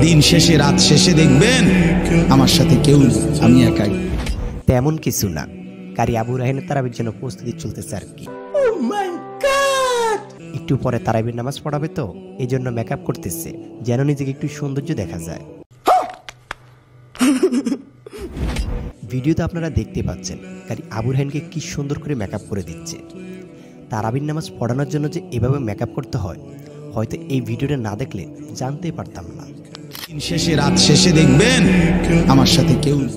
দিন শেষে রাত শেষে দেখবেন আমার সাথে কেউ নেই, আমি একাই। তেমন কিছু না, কারি আবু রায়হানের তারাবির জন্য প্রস্তুতি চলতেছে আর কি। একটু পরে তারাবির নামাজ পড়াবে, তো এই জন্য মেকআপ করতেছে যেন নিজেকে একটু সৌন্দর্য দেখা যায়। ভিডিওতে আপনারা দেখতে পাচ্ছেন কারি আবু রায়হানকে কি সুন্দর করে মেকআপ করে দিচ্ছে। তারাবির নামাজ পড়ানোর জন্য যে এভাবে মেকআপ করতে হয়, হয়তো এই ভিডিওটা না দেখলে জানতেই পারতাম না। দিন শেষে রাত শেষে দেখবেন আমার সাথে কেউ নেই।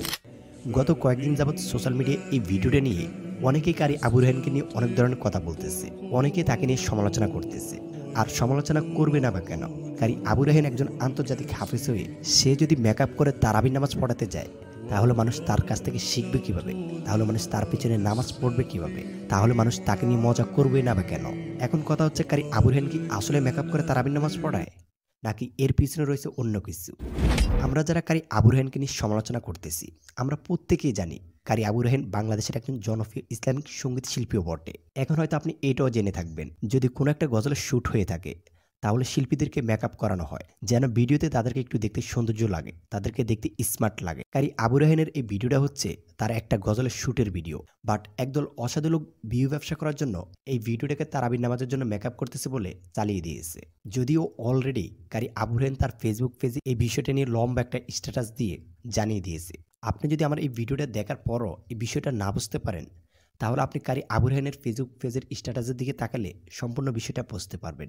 গত কয়েকদিন যাবৎ সোশ্যাল মিডিয়ায় এই ভিডিওটা নিয়ে অনেকেই কারি আবু রায়হানকে নিয়ে অনেক ধরনের কথা বলতেছে, অনেকে তাকে নিয়ে সমালোচনা করতেছে। আর সমালোচনা করবে না বা কেন? কারি আবু রায়হান একজন আন্তর্জাতিক হাফেজ হয়ে সে যদি মেকআপ করে তারাবির নামাজ পড়াতে যায়, তাহলে মানুষ তার কাছ থেকে শিখবে কিভাবে? তাহলে মানুষ তার পিছনে নামাজ পড়বে কিভাবে? তাহলে মানুষ তাকে নিয়ে মজা করবে না বা কেন? এখন কথা হচ্ছে, কারি আবু রায়হান কি আসলে মেকআপ করে তারাবির নামাজ পড়ায়, নাকি এর পিছনে রয়েছে অন্য কিছু? আমরা যারা কারি আবু রায়হানকে নিয়ে সমালোচনা করতেছি, আমরা প্রত্যেকেই জানি কারি আবু রায়হান বাংলাদেশের একজন জনপ্রিয় ইসলামিক সঙ্গীত শিল্পীও বটে। এখন হয়তো আপনি এটাও জেনে থাকবেন, যদি কোনো একটা গজলের শ্যুট হয়ে থাকে, তাহলে শিল্পীদেরকে মেকআপ করানো হয় যেন ভিডিওতে তাদেরকে একটু দেখতে সৌন্দর্য লাগে, তাদেরকে দেখতে স্মার্ট লাগে। কারি আবু রায়হানের এই ভিডিওটা হচ্ছে তার একটা গজলের শ্যুটের ভিডিও, বাট একদল অসাধু লোক ভিউ ব্যবসা করার জন্য এই ভিডিওটাকে তারাবির নামাজের জন্য মেকআপ করতেছে বলে চালিয়ে দিয়েছে। যদিও অলরেডি কারি আবু রায়হান তার ফেসবুক পেজে এই বিষয়টা নিয়ে লম্বা একটা স্ট্যাটাস দিয়ে জানিয়ে দিয়েছে। আপনি যদি আমার এই ভিডিওটা দেখার পরও এই বিষয়টা না বুঝতে পারেন, তাহলে আপনি কারি আবু রায়হানের ফেসবুক পেজের স্ট্যাটাসের দিকে তাকালে সম্পূর্ণ বিষয়টা বুঝতে পারবেন।